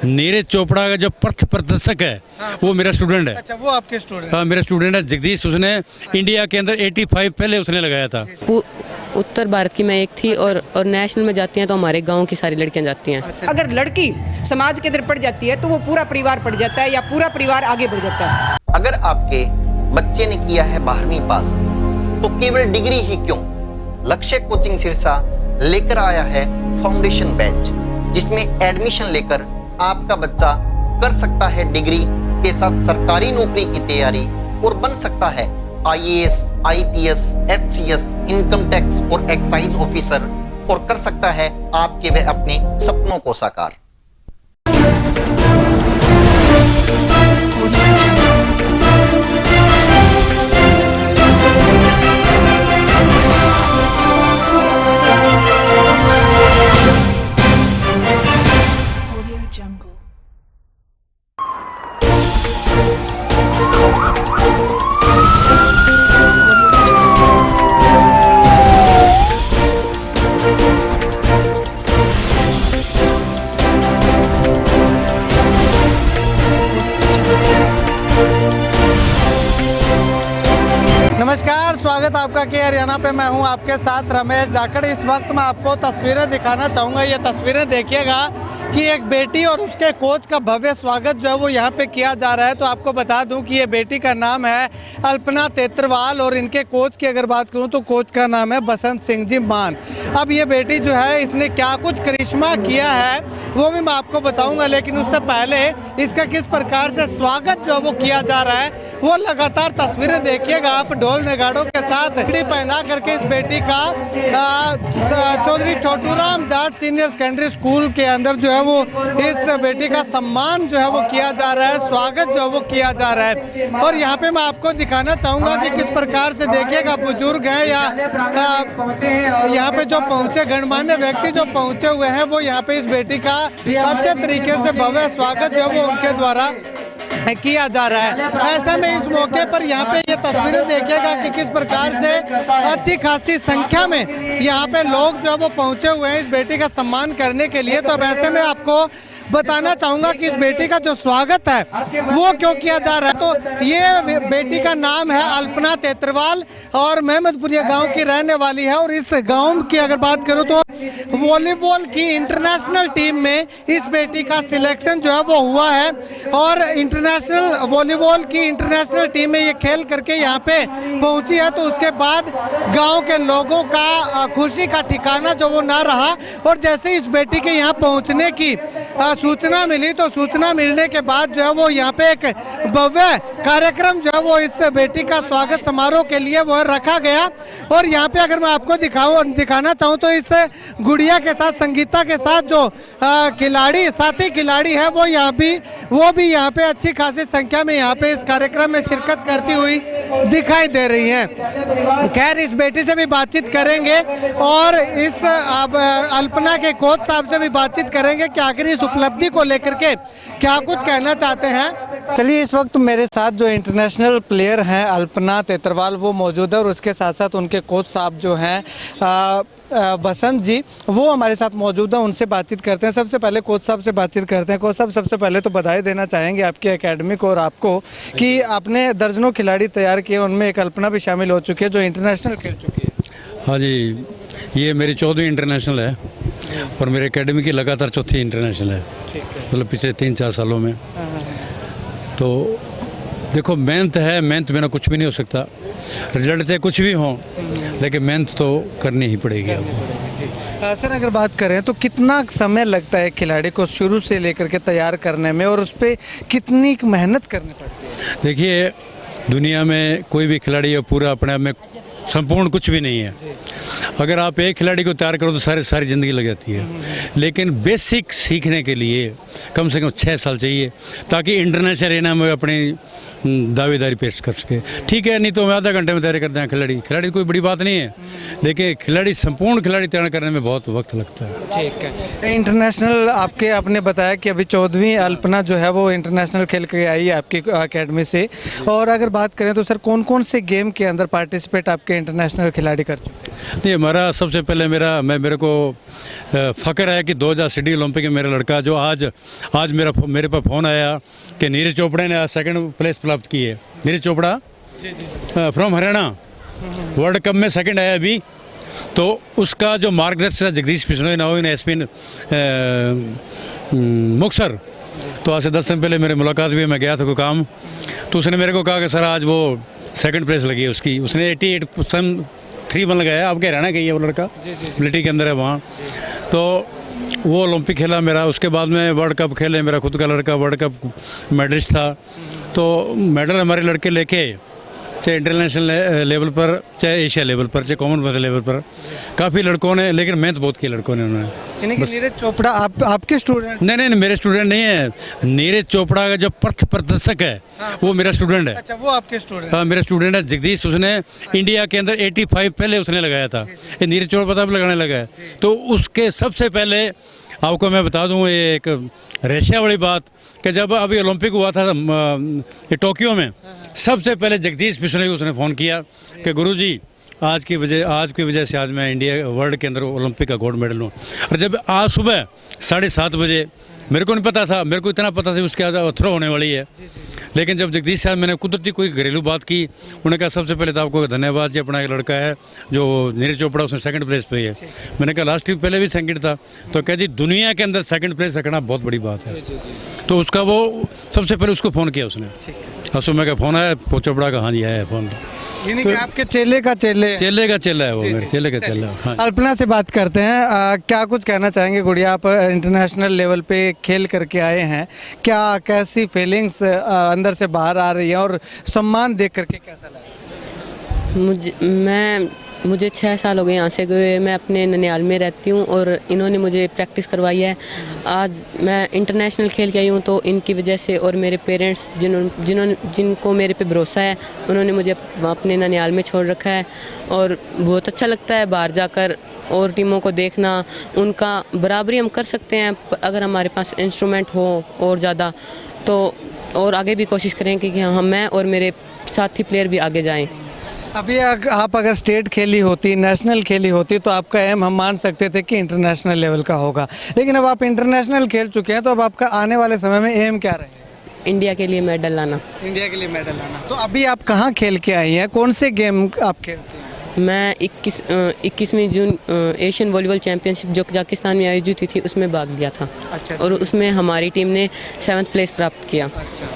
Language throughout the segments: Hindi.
नीरज चोपड़ा का जो पथ प्रदर्शक है वो मेरा स्टूडेंट है। अच्छा, वो आपके स्टूडेंट? हाँ, मेरा स्टूडेंट है जगदीश। उसने इंडिया के अंदर 85 पहले उसने लगाया था। उत्तर भारत की मैं एक थी और नेशनल में जाती हैं तो हमारे गांव की सारी लड़कियां जाती हैं। अच्छा। अगर लड़की समाज के अंदर पड़ जाती है तो वो पूरा परिवार पड़ जाता है या पूरा परिवार आगे बढ़ जाता है। अगर आपके बच्चे ने किया है 12वीं पास तो केवल डिग्री ही क्यों, लक्ष्य कोचिंग सिरसा लेकर आया है फाउंडेशन बैच, जिसमें एडमिशन लेकर आपका बच्चा कर सकता है डिग्री के साथ सरकारी नौकरी की तैयारी और बन सकता है IAS, IPS, HCS, income tax और एक्साइज ऑफिसर, और कर सकता है आपके व अपने सपनों को साकार। नमस्कार, स्वागत आपका के हरियाणा पे। मैं हूं आपके साथ रमेश जाखड़। इस वक्त मैं आपको तस्वीरें दिखाना चाहूँगा। ये तस्वीरें देखिएगा कि एक बेटी और उसके कोच का भव्य स्वागत जो है वो यहाँ पे किया जा रहा है। तो आपको बता दूं कि ये बेटी का नाम है अल्पना तेतरवाल और इनके कोच की अगर बात करूं तो कोच का नाम है बसंत सिंह जी मान। अब ये बेटी जो है इसने क्या कुछ करिश्मा किया है वो भी मैं आपको बताऊंगा, लेकिन उससे पहले इसका किस प्रकार से स्वागत जो है वो किया जा रहा है वो लगातार तस्वीरें देखिएगा आप। ढोल नगाड़ों के साथ घड़ी पहना करके इस बेटी का Chaudhary Chhoturam Jat senior secondary school के अंदर जो है वो इस बेटी का सम्मान जो है वो किया जा रहा है, स्वागत जो है वो किया जा रहा है। और यहाँ पे मैं आपको दिखाना चाहूँगा कि किस प्रकार से देखिएगा बुजुर्ग हैं या यहाँ पे जो पहुँचे गणमान्य व्यक्ति जो पहुँचे हुए हैं वो यहाँ पे इस बेटी का अच्छे तरीके से भव्य स्वागत जो है वो उनके द्वारा किया जा रहा है। ऐसे में इस मौके पर यहाँ पे ये तस्वीरें देखिएगा कि किस प्रकार से अच्छी खासी संख्या में यहाँ पे लोग जो है वो पहुँचे हुए हैं इस बेटी का सम्मान करने के लिए। तो अब ऐसे में आपको बताना चाहूँगा कि इस बेटी का जो स्वागत है वो क्यों किया जा रहा है। तो ये बेटी का नाम है अल्पना तेतरवाल और महमदपुरिया गांव की रहने वाली है। और इस गांव की अगर बात करूं तो वॉलीबॉल की इंटरनेशनल टीम में इस बेटी का सिलेक्शन जो है वो हुआ है और इंटरनेशनल वॉलीबॉल की इंटरनेशनल टीम में ये खेल करके यहाँ पे पहुँची है। तो उसके बाद गाँव के लोगों का खुशी का ठिकाना जो वो ना रहा और जैसे इस बेटी के यहाँ पहुँचने की सूचना मिली तो सूचना मिलने के बाद जो है वो यहाँ पे एक भव्य कार्यक्रम जो है वो इस बेटी का स्वागत समारोह के लिए वो रखा गया। और यहाँ पे अगर मैं आपको दिखाना चाहूँ तो इस गुड़िया के साथ संगीता के साथ जो खिलाड़ी साथी खिलाड़ी है वो भी यहाँ पे अच्छी खासी संख्या में यहाँ पे इस कार्यक्रम में शिरकत करती हुई दिखाई दे रही हैं। खैर, इस बेटी से भी बातचीत करेंगे और इस अल्पना के कोच साहब से भी बातचीत करेंगे कि आखिर इस उपलब्धि को लेकर के क्या कुछ कहना चाहते हैं। चलिए, इस वक्त मेरे साथ जो इंटरनेशनल प्लेयर हैं अल्पना तेतरवाल वो मौजूद है और उसके साथ साथ उनके कोच साहब जो हैं बसंत जी वो हमारे साथ मौजूद हैं। उनसे बातचीत करते हैं। सबसे पहले कोच साहब से बातचीत करते हैं। कोच साहब, सबसे पहले तो बधाई देना चाहेंगे आपकी एकेडमी को और आपको कि आपने दर्जनों खिलाड़ी तैयार किए, उनमें एक अल्पना भी शामिल हो चुकी है जो इंटरनेशनल खेल चुकी है। हाँ जी, ये मेरी 14वीं इंटरनेशनल है और मेरे एकेडमी की लगातार चौथी इंटरनेशनल है, मतलब पिछले 3-4 सालों में। तो देखो, मेहनत है, मेहनत बिना कुछ भी नहीं हो सकता। रिजल्ट से कुछ भी हो लेकिन मेहनत तो करनी ही पड़ेगी। सर, अगर बात करें तो कितना समय लगता है खिलाड़ी को शुरू से लेकर के तैयार करने में और उस पर कितनी मेहनत करनी पड़ती है? देखिए, दुनिया में कोई भी खिलाड़ी है पूरा अपने आप में संपूर्ण कुछ भी नहीं है। अगर आप एक खिलाड़ी को तैयार करो तो सारी ज़िंदगी लग जाती है, लेकिन बेसिक सीखने के लिए कम से कम 6 साल चाहिए ताकि इंटरनेशनल एरिना में अपनी दावेदारी पेश कर सके। ठीक है, नहीं तो आधा घंटे में तैयारी करते हैं खिलाड़ी कोई बड़ी बात नहीं है, लेकिन संपूर्ण खिलाड़ी तैयार करने में बहुत वक्त लगता है। ठीक है, इंटरनेशनल आपने बताया कि अभी 14वीं अल्पना जो है वो इंटरनेशनल खेल के आई है आपकी एकेडमी से। और अगर बात करें तो सर कौन कौन से गेम के अंदर पार्टिसिपेट आपके इंटरनेशनल खिलाड़ी कर चुके हैं? नहीं, हमारा सबसे पहले मेरे को फ़ख्र है कि 2000 सिडनी ओलंपिक में मेरा लड़का जो आज आज मेरे पास फ़ोन आया कि नीरज चोपड़ा ने आज सेकंड प्लेस प्राप्त की है। Neeraj Chopra from Haryana world cup में सेकंड आया अभी। तो उसका जो मार्गदर्शक जगदीश बिश्नोई नाउ इन एसपिन मुक्तसर, तो आज से 10 दिन पहले मेरी मुलाकात हुई, मैं गया था कोई काम, तो उसने मेरे को कहा कि सर आज वो सेकंड प्लेस लगी है उसकी, उसने 88.31 लगाया। आपके हरियाणा का ही है वो लड़का, मिलिट्री के अंदर है वहाँ। तो वो ओलंपिक खेला मेरा, उसके बाद में वर्ल्ड कप खेले, मेरा खुद का लड़का वर्ल्ड कप मेडलिस्ट था। तो मेडल हमारे लड़के लेके चाहे इंटरनेशनल लेवल पर, चाहे एशिया लेवल पर, चाहे कॉमनवेल्थ लेवल पर, काफ़ी लड़कों ने, लेकिन मेहनत बहुत की लड़कों ने उन्होंने। यानी कि नीरज चोपड़ा आपके स्टूडेंट? नहीं, मेरे स्टूडेंट नहीं है। नीरज चोपड़ा का जो पथ प्रदर्शक है वो मेरा स्टूडेंट है। अच्छा, वो आपके स्टूडेंट? हाँ, मेरा स्टूडेंट है जगदीश। उसने इंडिया के अंदर 85 पहले उसने लगाया था, ये नीरज चोपड़ा पता भी लगाने लगा है। तो उसके सबसे पहले आपको मैं बता दूं ये एक रशिया वाली बात, कि जब अभी ओलंपिक हुआ था टोक्यो में, सबसे पहले जगदीश बिश्नोई को उसने फ़ोन किया कि गुरुजी आज की वजह से आज मैं इंडिया वर्ल्ड के अंदर ओलंपिक का गोल्ड मेडल हूँ। और जब आज सुबह 7:30 बजे, मेरे को नहीं पता था, मेरे को इतना पता था उसके आज थ्रो होने वाली है, लेकिन जब जगदीश साहब, मैंने कुदरती कोई घरेलू बात की, उन्होंने कहा सबसे पहले तो आपको धन्यवाद जी, अपना एक लड़का है जो नीरज चोपड़ा, उसने सेकंड प्लेस पे है। मैंने कहा लास्ट वीक पहले भी सेकंड था, तो कह दी दुनिया के अंदर सेकंड प्लेस रखना बहुत बड़ी बात है। तो उसका वो सबसे पहले उसको फ़ोन किया उसने, मैं का फ़ोन आया चोपड़ा का, हाँ जी आया फ़ोन। यानी कि आपके चेले का चेला है वो, मेरे चेले का चेला। हाँ। अल्पना से बात करते हैं, क्या कुछ कहना चाहेंगे गुड़िया? आप इंटरनेशनल लेवल पे खेल करके आए हैं, क्या कैसी फीलिंग्स अंदर से बाहर आ रही है और सम्मान देख करके कैसा लगा? मुझे 6 साल हो गए यहाँ से गए। मैं अपने ननियाल में रहती हूँ और इन्होंने मुझे प्रैक्टिस करवाई है। आज मैं इंटरनेशनल खेल के आई हूँ, तो इनकी वजह से, और मेरे पेरेंट्स जिनको मेरे पे भरोसा है, उन्होंने मुझे अपने ननियाल में छोड़ रखा है। और बहुत अच्छा लगता है बाहर जाकर और टीमों को देखना, उनका बराबरी हम कर सकते हैं अगर हमारे पास इंस्ट्रूमेंट हो और ज़्यादा, तो और आगे भी कोशिश करें कि हम, मैं और मेरे साथी प्लेयर भी आगे जाएँ। अभी आप अगर स्टेट खेली होती, नेशनल खेली होती, तो आपका एम हम मान सकते थे कि इंटरनेशनल लेवल का होगा, लेकिन अब आप इंटरनेशनल खेल चुके हैं, तो अब आपका आने वाले समय में एम क्या रहेगा? इंडिया के लिए मेडल लाना। इंडिया के लिए मेडल लाना। तो अभी आप कहाँ खेल के आई हैं, कौन से गेम आप खेलते हैं? मैं 21वीं जून एशियन वॉलीबॉल चैंपियनशिप जो कजाकिस्तान में आयोजित हुई थी, उसमें भाग लिया था। अच्छा। और उसमें हमारी टीम ने 7th प्लेस प्राप्त किया। अच्छा,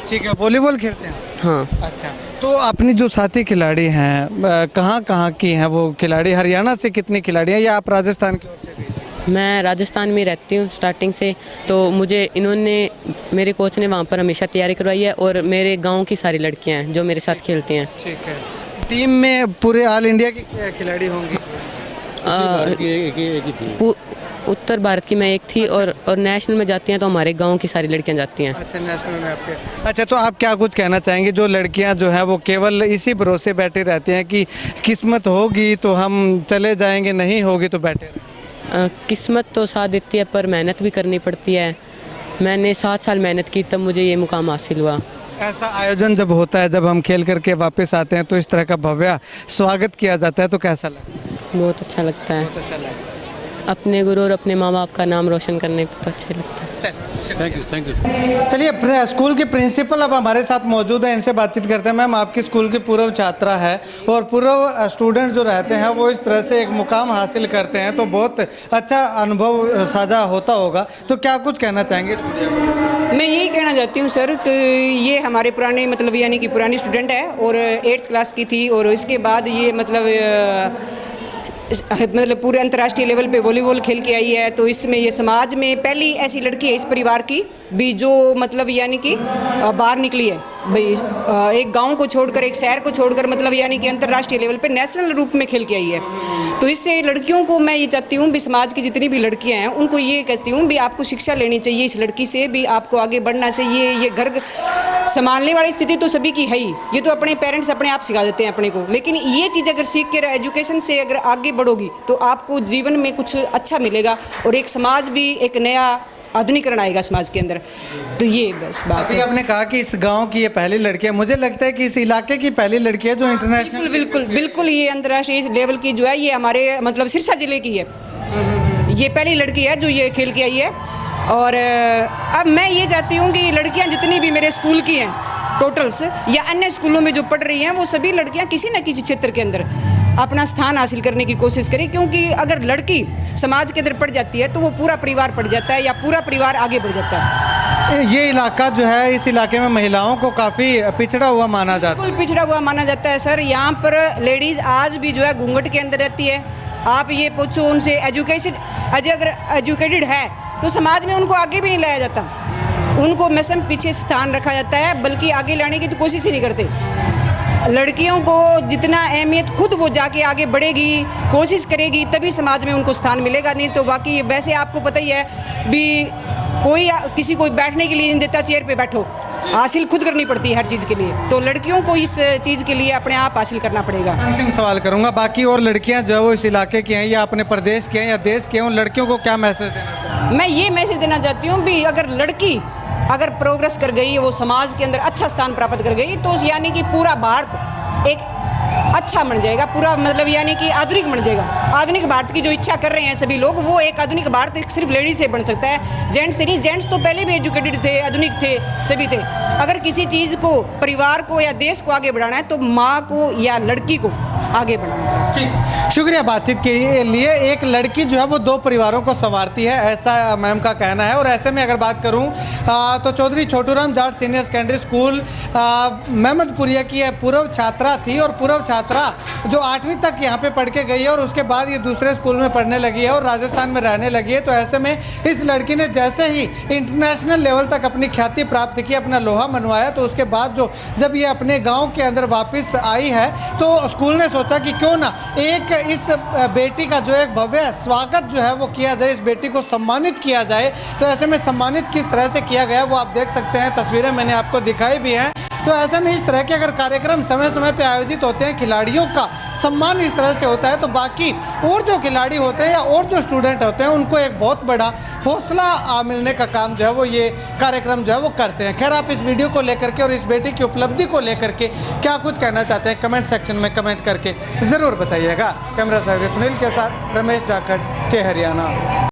ठीक है। वॉलीबॉल खेलते हैं? हाँ। अच्छा, तो अपनी जो साथी खिलाड़ी हैं, कहाँ की हैं वो खिलाड़ी? हरियाणा से कितने खिलाड़ी हैं, या आप राजस्थान की ओर से भी? मैं राजस्थान में रहती हूँ स्टार्टिंग से, तो मुझे मेरे कोच ने वहाँ पर हमेशा तैयारी करवाई है, और मेरे गांव की सारी लड़कियाँ हैं जो मेरे साथ खेलती हैं। ठीक है। टीम में पूरे ऑल इंडिया की खिलाड़ी होंगी? उत्तर भारत की मैं एक थी, और नेशनल में जाती हैं तो हमारे गांव की सारी लड़कियां जाती हैं। अच्छा, नेशनल में आपके। अच्छा, तो आप क्या कुछ कहना चाहेंगे जो लड़कियां जो हैं वो केवल इसी भरोसे बैठे रहती हैं कि किस्मत होगी तो हम चले जाएंगे, नहीं होगी तो बैठे रहें? किस्मत तो साथ देती है, पर मेहनत भी करनी पड़ती है। मैंने 7 साल मेहनत की, तब मुझे ये मुकाम हासिल हुआ। ऐसा आयोजन जब होता है, जब हम खेल करके वापस आते हैं, तो इस तरह का भव्य स्वागत किया जाता है, तो कैसा लगता है? बहुत अच्छा लगता है। बहुत अच्छा लगता है। अपने गुरु और अपने माँ बाप का नाम रोशन करने पर तो अच्छा लगता है। Thank you. चलिए, स्कूल के प्रिंसिपल अब हमारे साथ मौजूद हैं, इनसे बातचीत करते हैं। मैम, आपके स्कूल की पूर्व छात्रा है, और पूर्व स्टूडेंट जो रहते हैं वो इस तरह से एक मुकाम हासिल करते हैं, तो बहुत अच्छा अनुभव साझा होता होगा, तो क्या कुछ कहना चाहेंगे? मैं यही कहना चाहती हूँ सर कि ये हमारे पुराने मतलब यानी कि पुरानी स्टूडेंट है, और 8th क्लास की थी, और इसके बाद ये मतलब पूरे अंतर्राष्ट्रीय लेवल पे वॉलीबॉल खेल के आई है। तो इसमें ये समाज में पहली ऐसी लड़की है इस परिवार की भी जो मतलब यानी कि बाहर निकली है भाई, एक गांव को छोड़कर, एक शहर को छोड़कर, मतलब यानी कि अंतर्राष्ट्रीय लेवल पे नेशनल रूप में खेल के आई है। तो इससे लड़कियों को मैं ये चाहती हूँ भी, समाज की जितनी भी लड़कियाँ हैं उनको ये कहती हूँ भी आपको शिक्षा लेनी चाहिए, इस लड़की से भी आपको आगे बढ़ना चाहिए। ये घर संभालने वाली स्थिति तो सभी की है ही, ये तो अपने पेरेंट्स अपने आप सिखा देते हैं अपने को, लेकिन ये चीज़ अगर सीख के एजुकेशन से अगर आगे बढ़ोगी तो आपको जीवन में कुछ अच्छा मिलेगा, और एक समाज भी एक नया आधुनिकरण आएगा समाज के अंदर। तो ये बस बात। अभी आपने कहा कि इस गांव की ये पहली लड़की है, मुझे लगता है कि इस इलाके की पहली लड़की है जो इंटरनेशनल। बिल्कुल ये अंतर्राष्ट्रीय लेवल की जो है, ये हमारे मतलब सिरसा जिले की है, ये पहली लड़की है जो ये खेल के आई है। और अब मैं ये चाहती हूँ कि लड़कियाँ जितनी भी मेरे स्कूल की हैं टोटल्स या अन्य स्कूलों में जो पढ़ रही हैं वो सभी लड़कियाँ किसी न किसी क्षेत्र के अंदर अपना स्थान हासिल करने की कोशिश करें, क्योंकि अगर लड़की समाज के अंदर पढ़ जाती है तो वो पूरा परिवार पढ़ जाता है या पूरा परिवार आगे बढ़ जाता है। ये इलाका जो है, इस इलाके में महिलाओं को काफ़ी पिछड़ा हुआ माना जाता है। बिल्कुल पिछड़ा हुआ माना जाता है सर। यहाँ पर लेडीज़ आज भी जो है घूंघट के अंदर रहती है। आप ये पूछो उनसे अगर एजुकेटेड है तो समाज में उनको आगे भी नहीं लाया जाता, उनको हमेशा पीछे स्थान रखा जाता है, बल्कि आगे लाने की तो कोशिश ही नहीं करते। लड़कियों को जितना अहमियत खुद वो जाके आगे बढ़ेगी, कोशिश करेगी, तभी समाज में उनको स्थान मिलेगा। नहीं तो बाकी वैसे आपको पता ही है भी कोई किसी को बैठने के लिए नहीं देता, चेयर पे बैठो, हासिल खुद करनी पड़ती है हर चीज़ के लिए। तो लड़कियों को इस चीज़ के लिए अपने आप हासिल करना पड़ेगा। अंतिम सवाल करूंगा, बाकी और लड़कियां जो है वो इस इलाके की हैं या अपने प्रदेश की हैं या देश की हैं, उन लड़कियों को क्या मैसेज देना चाहिए? मैं ये मैसेज देना चाहती हूँ भी अगर लड़की अगर प्रोग्रेस कर गई, वो समाज के अंदर अच्छा स्थान प्राप्त कर गई, तो यानी कि पूरा भारत एक अच्छा बन जाएगा, पूरा मतलब यानी कि आधुनिक बन जाएगा। आधुनिक भारत की जो इच्छा कर रहे हैं सभी लोग, वो एक आधुनिक भारत एक सिर्फ लेडीज से बन सकता है, जेंट्स से नहीं। जेंट्स तो पहले भी एजुकेटेड थे, आधुनिक थे, सभी थे। अगर किसी चीज़ को, परिवार को या देश को आगे बढ़ाना है तो माँ को या लड़की को आगे बढ़ाना है। ठीक, शुक्रिया बातचीत के लिए। एक लड़की जो है वो दो परिवारों को संवारती है, ऐसा मैम का कहना है। और ऐसे में अगर बात करूं तो Chaudhary Chhoturam Jat senior secondary school Mahmadpuria की पूर्व छात्रा थी, और पूर्व छात्रा जो 8वीं तक यहाँ पे पढ़ के गई है और उसके बाद ये दूसरे स्कूल में पढ़ने लगी है और राजस्थान में रहने लगी है। तो ऐसे में इस लड़की ने जैसे ही इंटरनेशनल लेवल तक अपनी ख्याति प्राप्त की, अपना लोहा मनवाया, तो उसके बाद जब ये अपने गाँव के अंदर वापस आई है तो स्कूल ने सोचा कि क्यों ना एक इस बेटी का जो एक भव्य स्वागत जो है वो किया जाए, इस बेटी को सम्मानित किया जाए। तो ऐसे में सम्मानित किस तरह से किया गया वो आप देख सकते हैं, तस्वीरें मैंने आपको दिखाई भी हैं। तो ऐसे में इस तरह के अगर कार्यक्रम समय समय पे आयोजित होते हैं, खिलाड़ियों का सम्मान इस तरह से होता है, तो बाकी और जो खिलाड़ी होते हैं या और जो स्टूडेंट होते हैं उनको एक बहुत बड़ा हौसला मिलने का काम जो है वो ये कार्यक्रम जो है वो करते हैं। खैर, आप इस वीडियो को लेकर के और इस बेटी की उपलब्धि को लेकर के क्या कुछ कहना चाहते हैं, कमेंट सेक्शन में कमेंट करके ज़रूर बताइएगा। कैमरा सहयोगी सुनील के साथ रमेश जाखड़ के हरियाणा।